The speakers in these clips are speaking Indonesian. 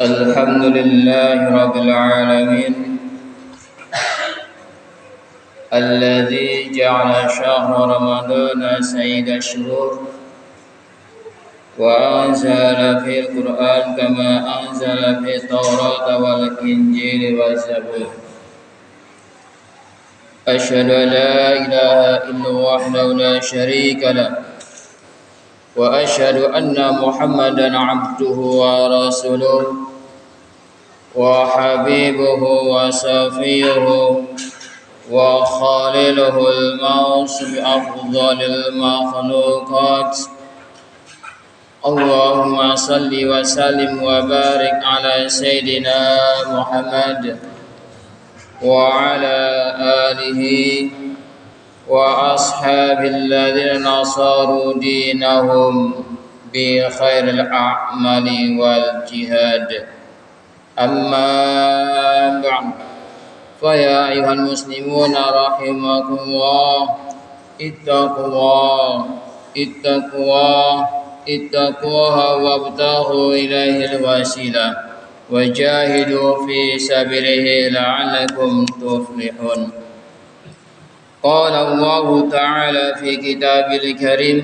الحمد لله رب العالمين الذي جعل شهر رمضان سيد الشهور وأنزل في القرآن كما أنزل في التوراة والإنجيل والزبور. أشهد أن لا إله إلا الله وحده لا شريك له وأشهد أن محمدا عبده ورسوله وحبيبه وصفيه وخليله الموصى بأفضل المخلوقات. اللهم صل وسلم وبارك على سيدنا محمد وعلى آله وأصحابه الذين نصروا دينهم بخير الأعمال والجهاد. أما بعد فيا أيها المسلمون رحمكم الله اتقوا الله وابتغوا إليه الوسيلة وجاهدوا في سبيله لعلكم تفلحون. قال الله تعالى في كتابه الكريم: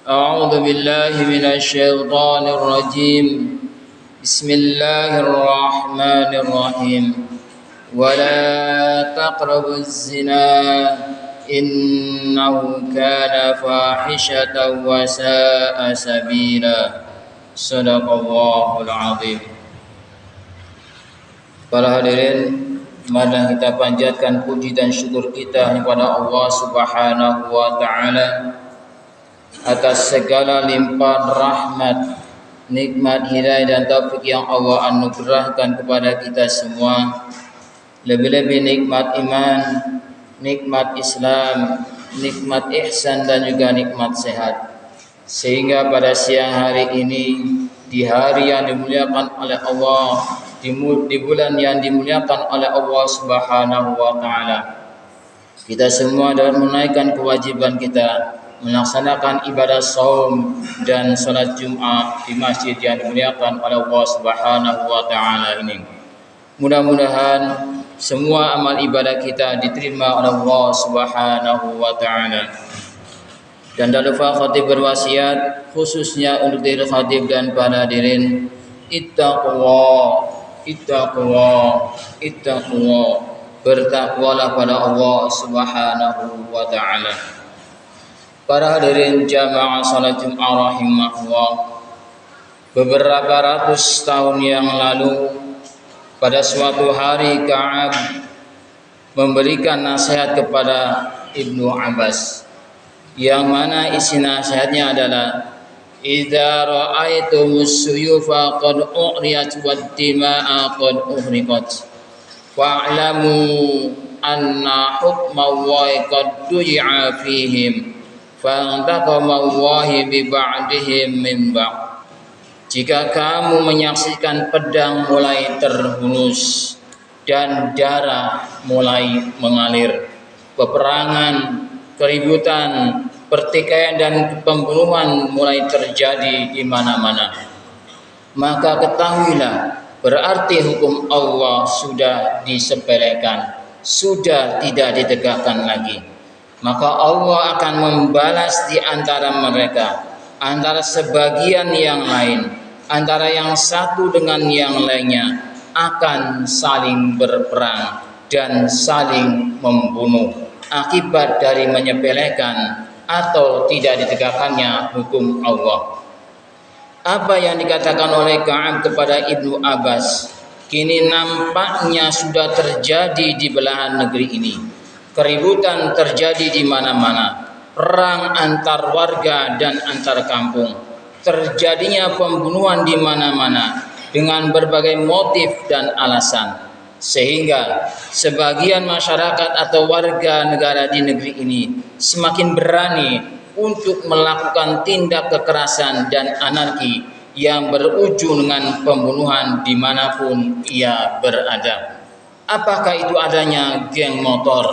أعوذ بالله من الشيطان الرجيم. بسم الله الرحمن الرحيم. ولا تقربوا الزنا إنه كان فاحشة وساء سبيلا. صدق الله العظيم. Para hadirin, marilah kita panjatkan puji dan syukur kita kepada Allah Subhanahu wa taala atas segala limpahan rahmat, nikmat, hidayah dan taufik yang Allah anugerahkan kepada kita semua. Lebih-lebih nikmat iman, nikmat Islam, nikmat ihsan dan juga nikmat sehat. Sehingga pada siang hari ini, di hari yang dimuliakan oleh Allah, di bulan yang dimuliakan oleh Allah Subhanahu wa taala, kita semua dapat menunaikan kewajiban kita melaksanakan ibadah saum dan salat Jumat di masjid yang dimuliakan oleh Allah Subhanahu wa taala ini. Mudah-mudahan semua amal ibadah kita diterima oleh Allah Subhanahu wa taala. Dan tak lupa khatib berwasiat khususnya untuk diri khatib dan para hadirin, ittaqullah, bertakwalah pada Allah Subhanahu wa taala. Para hadirin jamaah salat Jumat rahimahullah, beberapa ratus tahun yang lalu pada suatu hari Ka'ab memberikan nasihat kepada Ibnu Abbas, yang mana isi nasihatnya adalah: idza ra'aitumus suyufa qad u'riyat wad dima'a qad uhriqat fa'lamu anna hukmallahi qad du'i'a fihim fa'antaqamallahi bi ba'dihim min ba'd. Jika kamu menyaksikan pedang mulai terhunus dan darah mulai mengalir, peperangan, keributan, pertikaian dan pembunuhan mulai terjadi di mana-mana, maka ketahuilah berarti hukum Allah sudah disepelekan, sudah tidak ditegakkan lagi. Maka Allah akan membalas di antara mereka, antara sebagian yang lain, antara yang satu dengan yang lainnya, akan saling berperang dan saling membunuh akibat dari menyepelekan atau tidak ditegakkannya hukum Allah. Apa yang dikatakan oleh Ka'ab kepada Ibnu Abbas kini nampaknya sudah terjadi di belahan negeri ini. Keributan terjadi di mana-mana, perang antar warga dan antar kampung, terjadinya pembunuhan di mana-mana dengan berbagai motif dan alasan, sehingga sebagian masyarakat atau warga negara di negeri ini semakin berani untuk melakukan tindak kekerasan dan anarki yang berujung dengan pembunuhan dimanapun ia berada. Apakah itu adanya geng motor,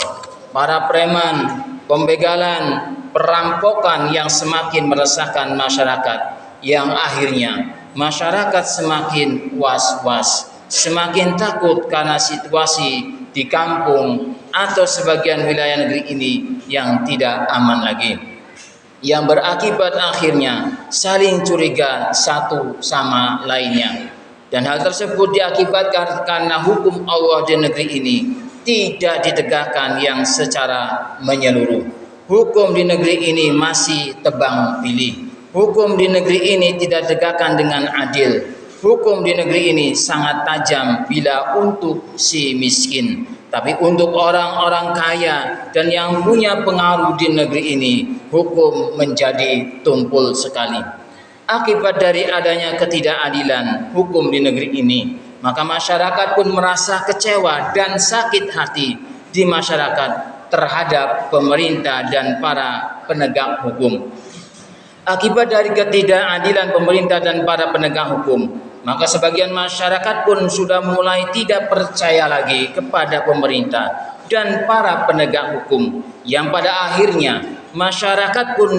para preman, pembegalan, perampokan yang semakin meresahkan masyarakat, yang akhirnya masyarakat semakin was-was, semakin takut karena situasi di kampung atau sebagian wilayah negeri ini yang tidak aman lagi, yang berakibat akhirnya saling curiga satu sama lainnya. Dan hal tersebut diakibatkan karena hukum Allah di negeri ini tidak ditegakkan yang secara menyeluruh. Hukum di negeri ini masih tebang pilih. Hukum di negeri ini tidak ditegakkan dengan adil. Hukum di negeri ini sangat tajam bila untuk si miskin, tapi untuk orang-orang kaya dan yang punya pengaruh di negeri ini, hukum menjadi tumpul sekali. Akibat dari adanya ketidakadilan hukum di negeri ini, maka masyarakat pun merasa kecewa dan sakit hati di masyarakat terhadap pemerintah dan para penegak hukum. Akibat dari ketidakadilan pemerintah dan para penegak hukum, maka sebagian masyarakat pun sudah mulai tidak percaya lagi kepada pemerintah dan para penegak hukum, yang pada akhirnya masyarakat pun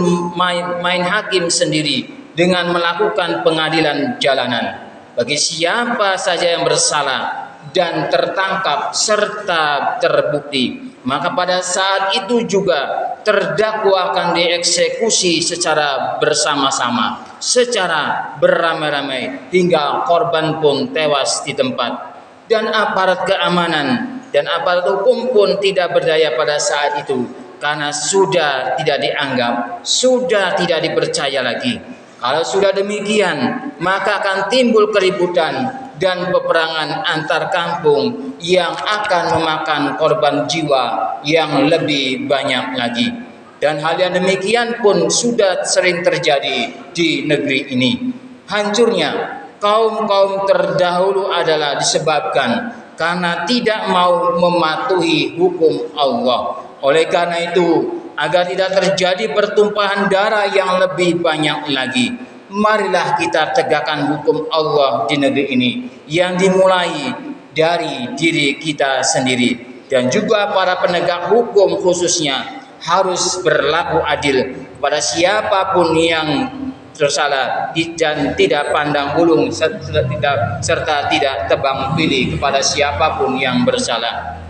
main hakim sendiri dengan melakukan pengadilan jalanan bagi siapa saja yang bersalah dan tertangkap serta terbukti, maka pada saat itu juga terdakwa akan dieksekusi secara bersama-sama, secara beramai-ramai, hingga korban pun tewas di tempat. Dan aparat keamanan dan aparat hukum pun tidak berdaya pada saat itu, karena sudah tidak dianggap, sudah tidak dipercaya lagi. Kalau sudah demikian, maka akan timbul keributan dan peperangan antar kampung yang akan memakan korban jiwa yang lebih banyak lagi. Dan hal yang demikian pun sudah sering terjadi di negeri ini. Hancurnya kaum-kaum terdahulu adalah disebabkan karena tidak mau mematuhi hukum Allah. Oleh karena itu, agar tidak terjadi pertumpahan darah yang lebih banyak lagi, marilah kita tegakkan hukum Allah di negeri ini, yang dimulai dari diri kita sendiri. Dan juga para penegak hukum khususnya harus berlaku adil kepada siapapun yang bersalah dan tidak pandang bulu serta tidak tebang pilih kepada siapapun yang bersalah.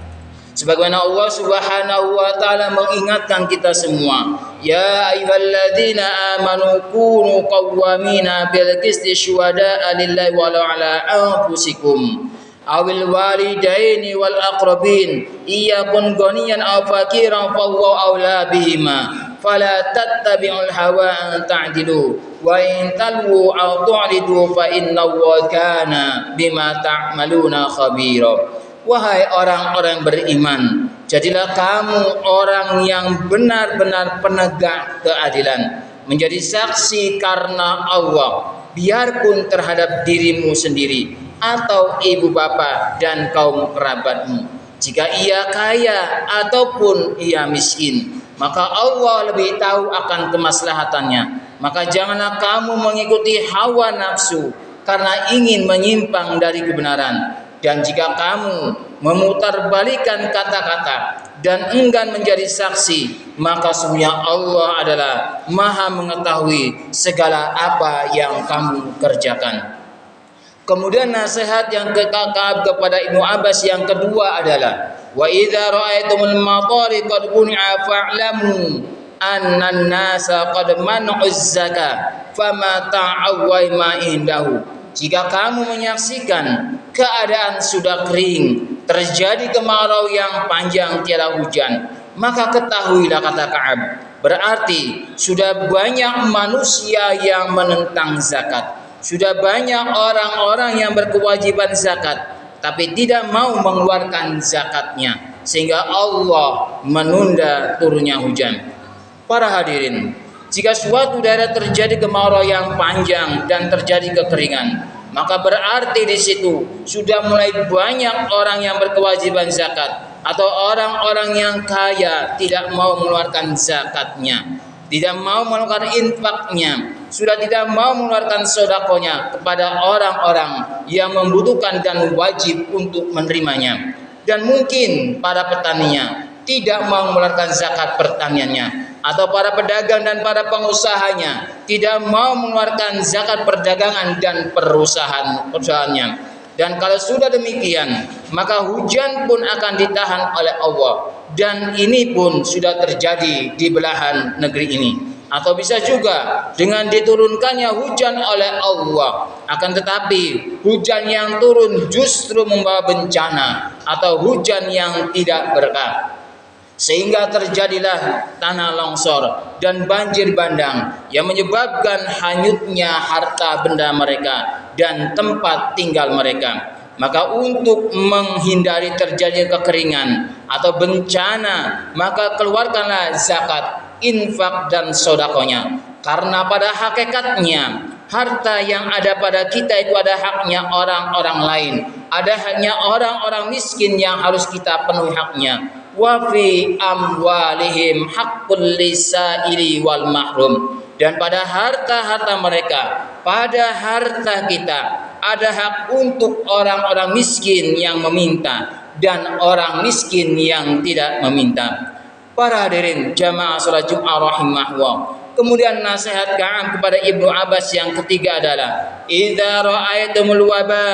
Sebagaimana Allah Subhanahu wa taala mengingatkan kita semua, ya ayyuhalladzina amanu kunu qawwamina bil qisti syuhada'a lillahi walau ala anfusikum awil walidaini wal aqrabin iyakun ghaniyan aw faqiran fallahu aula bihima fala tattabi'ul hawa an ta'dilu wa in talwu aw tu'ridu fa innallaha kana bima ta'maluna khabira. Wahai orang-orang beriman, jadilah kamu orang yang benar-benar penegak keadilan, menjadi saksi karena Allah, biarpun terhadap dirimu sendiri atau ibu bapa dan kaum kerabatmu. Jika ia kaya ataupun ia miskin, maka Allah lebih tahu akan kemaslahatannya. Maka janganlah kamu mengikuti hawa nafsu karena ingin menyimpang dari kebenaran. Dan jika kamu memutarbalikan kata-kata dan enggan menjadi saksi, maka sesungguhnya Allah adalah Maha mengetahui segala apa yang kamu kerjakan. Kemudian nasihat yang kepada Ibnu Abbas yang kedua adalah, wa idza ra'aitumul matari qad bun'a fa'lamu annan nasa qad man'uz zakah fama ta'awwai ma indahu. Jika kamu menyaksikan keadaan sudah kering, terjadi kemarau yang panjang tiada hujan, maka ketahuilah, kata Ka'ab, berarti sudah banyak manusia yang menentang zakat. Sudah banyak orang-orang yang berkewajiban zakat, tapi tidak mau mengeluarkan zakatnya, sehingga Allah menunda turunnya hujan. Para hadirin, jika suatu daerah terjadi kemarau yang panjang dan terjadi kekeringan, maka berarti di situ sudah mulai banyak orang yang berkewajiban zakat atau orang-orang yang kaya tidak mau mengeluarkan zakatnya, tidak mau mengeluarkan infaknya, sudah tidak mau mengeluarkan sedekahnya kepada orang-orang yang membutuhkan dan wajib untuk menerimanya. Dan mungkin para petaninya tidak mau mengeluarkan zakat pertaniannya atau para pedagang dan para pengusahanya tidak mau mengeluarkan zakat perdagangan dan perusahaannya. Dan kalau sudah demikian, maka hujan pun akan ditahan oleh Allah. Dan ini pun sudah terjadi di belahan negeri ini. Atau bisa juga dengan diturunkannya hujan oleh Allah. Akan tetapi hujan yang turun justru membawa bencana atau hujan yang tidak berkah. Sehingga terjadilah tanah longsor dan banjir bandang yang menyebabkan hanyutnya harta benda mereka dan tempat tinggal mereka. Maka untuk menghindari terjadinya kekeringan atau bencana, maka keluarkanlah zakat, infak dan sodakonya. Karena pada hakikatnya harta yang ada pada kita itu ada haknya orang-orang lain. Ada haknya orang-orang miskin yang harus kita penuhi haknya. Wa fi amwalihim haqqul lisaili wal mahrum. Dan pada harta-harta mereka, pada harta kita ada hak untuk orang-orang miskin yang meminta dan orang miskin yang tidak meminta. Para hadirin jamaah salat Jumat rahimahullah. Kemudian nasihat Ka'ab kepada Ibnu Abbas yang ketiga adalah idza ra'aitumul waba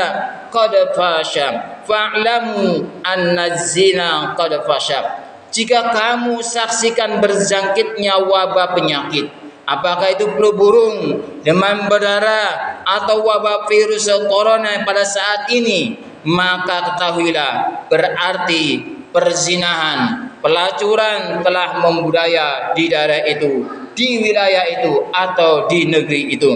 qad fasha fa'lamu anna zina qad fasha. Jika kamu saksikan berzangkitnya wabah penyakit, apakah itu flu burung, demam berdarah atau wabah virus corona pada saat ini, maka ketahuilah berarti perzinahan, pelacuran telah membudaya di daerah itu, di wilayah itu atau di negeri itu.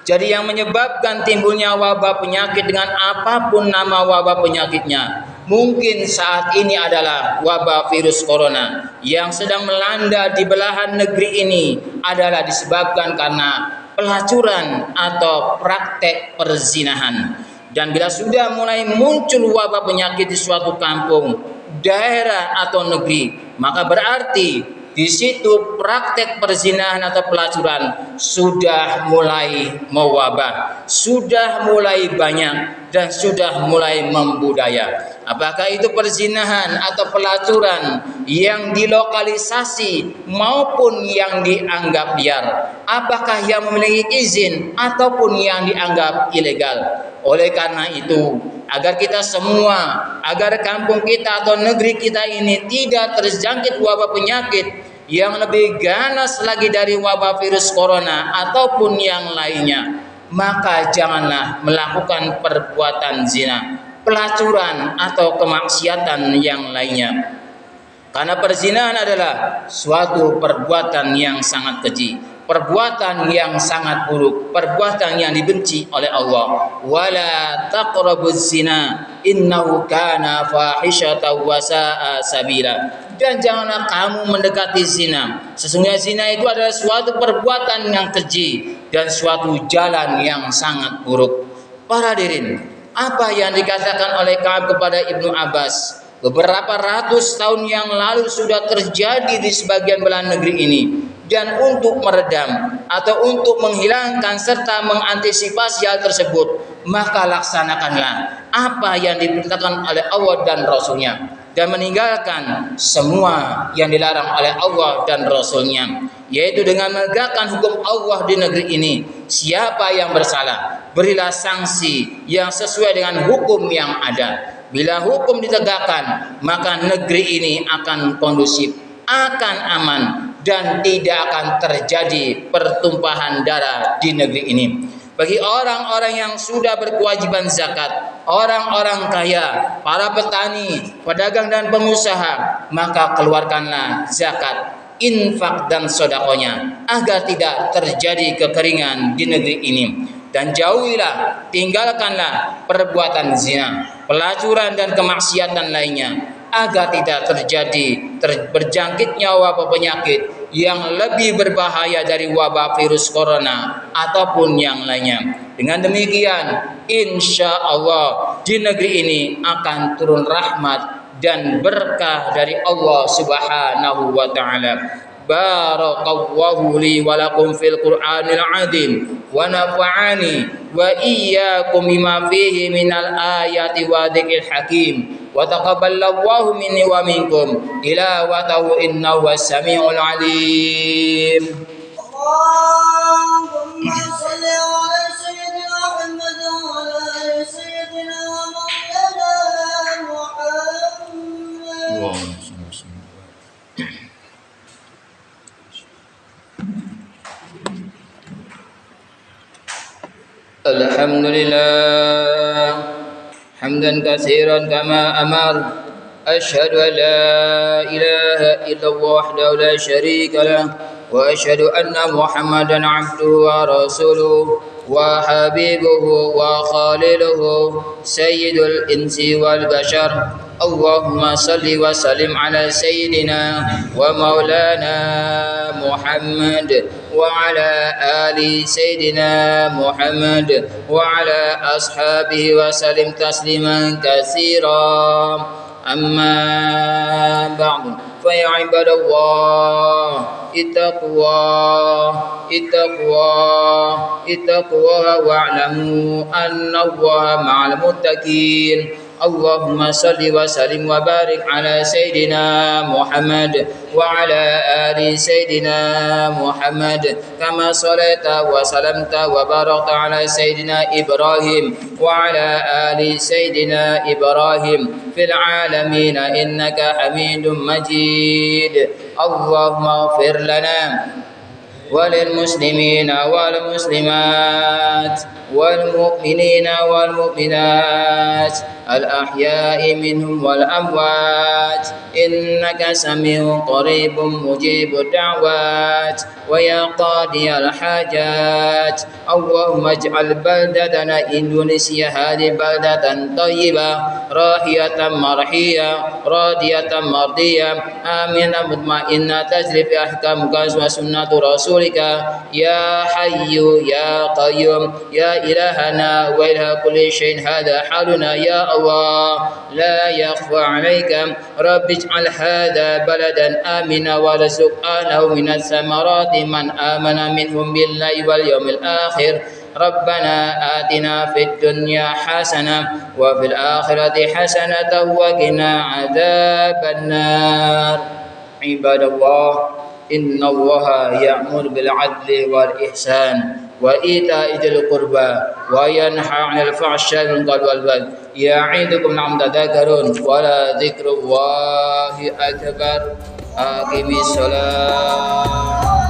Jadi yang menyebabkan timbulnya wabah penyakit dengan apapun nama wabah penyakitnya, mungkin saat ini adalah wabah virus corona yang sedang melanda di belahan negeri ini adalah disebabkan karena pelacuran atau praktek perzinahan. Dan bila sudah mulai muncul wabah penyakit di suatu kampung, daerah atau negeri, maka berarti di situ praktek perzinahan atau pelacuran sudah mulai mewabah, sudah mulai banyak dan sudah mulai membudaya. Apakah itu perzinahan atau pelacuran yang dilokalisasi maupun yang dianggap liar? Apakah yang memiliki izin ataupun yang dianggap ilegal? Oleh karena itu, agar kita semua, agar kampung kita atau negeri kita ini tidak terjangkit wabah penyakit yang lebih ganas lagi dari wabah virus corona ataupun yang lainnya, maka janganlah melakukan perbuatan zina, pelacuran atau kemaksiatan yang lainnya. Karena perzinahan adalah suatu perbuatan yang sangat keji, perbuatan yang sangat buruk, perbuatan yang dibenci oleh Allah. Wala taqrabuz zina innahu kana fahisyatan wa sa'a sabila. Dan janganlah kamu mendekati zina. Sesungguhnya zina itu adalah suatu perbuatan yang keji dan suatu jalan yang sangat buruk. Para hadirin, apa yang dikatakan oleh Ka'ab kepada Ibnu Abbas beberapa ratus tahun yang lalu sudah terjadi di sebagian belahan negeri ini. Dan untuk meredam atau untuk menghilangkan serta mengantisipasi hal tersebut, maka laksanakanlah apa yang diperintahkan oleh Allah dan Rasulnya, dan meninggalkan semua yang dilarang oleh Allah dan Rasulnya, yaitu dengan menegakkan hukum Allah di negeri ini. Siapa yang bersalah, berilah sanksi yang sesuai dengan hukum yang ada. Bila hukum ditegakkan, maka negeri ini akan kondusif, akan aman, dan tidak akan terjadi pertumpahan darah di negeri ini. Bagi orang-orang yang sudah berkewajiban zakat, orang-orang kaya, para petani, pedagang dan pengusaha, maka keluarkanlah zakat, infak dan sodakonya agar tidak terjadi kekeringan di negeri ini. Dan jauhilah, tinggalkanlah perbuatan zina, pelacuran dan kemaksiatan lainnya, agar tidak terjadi berjangkitnya wabah penyakit yang lebih berbahaya dari wabah virus corona ataupun yang lainnya. Dengan demikian, insya Allah di negeri ini akan turun rahmat dan berkah dari Allah Subhanahu wa Ta'ala. Barakallahu li wa lakum fil Qur'anil azim wa nafa'ani wa iyyakum bima fihi minal ayati wa dzikril hakim. wa taqabbalallahu minni wa minkum tilawatahu innahu was-sami'ul 'alim. Allahumma shalli ala sayyidina Muhammad wa ala ali sayyidina Maulana Muhammad. Alhamdulillah hamdan katsiran kama amar asyhadu an la ilaha illallah wahdahu la syarika lah wa asyhadu anna Muhammadan abduhu wa rasuluhu wa habibuhu wa khaliluhu sayyidul insi wal bashar. Allahumma salli wa sallim ala sayyidina wa maulana Muhammad wa ala ali sayyidina Muhammad wa ala ashabihi wa sallim tasliman katsiran. Amma ba'du fa ya ibadallah ittaqwa wa'lamu anna Allaha ma'al muttaqin. Allahumma salli wa sallim wa barik ala sayyidina Muhammad wa ala ali sayyidina Muhammad kama salaita wa salamta wa barakta ala sayyidina Ibrahim wa ala ali sayyidina Ibrahim fil alamin innaka Hamidum Majid. Allahumma ighfir lana وللمسلمين والمسلمات والمؤمنين والمؤمنات الأحياء منهم والأموات إنك سميع قريب مجيب الدعوات ويا قاضي الحاجات. اللهم اجعل بلدتنا إندونيسيا هذه بلدة طيبة راهية مرحية راضية مرضية آمنة مطمئنة تجري في أحكامك وسنة رسولك يا حي يا قيوم يا إلهنا وإله كل شيء. هذا حالنا يا الله لا يخفى عليك. رب اجعل هذا بلدا آمنا وارزق أهله من الثمرات من آمن منهم بالله واليوم الآخر. ربنا آتنا في الدنيا حسنة وفي الآخرة حسنة وقنا عذاب النار. عباد الله إن الله يأمر بالعدل والإحسان وإيتاء ذي القربى وينهى عن الفحشاء والمنكر والبغي يعظكم لعلكم تذكرون ولذكر الله أكبر. أقم الصلاة.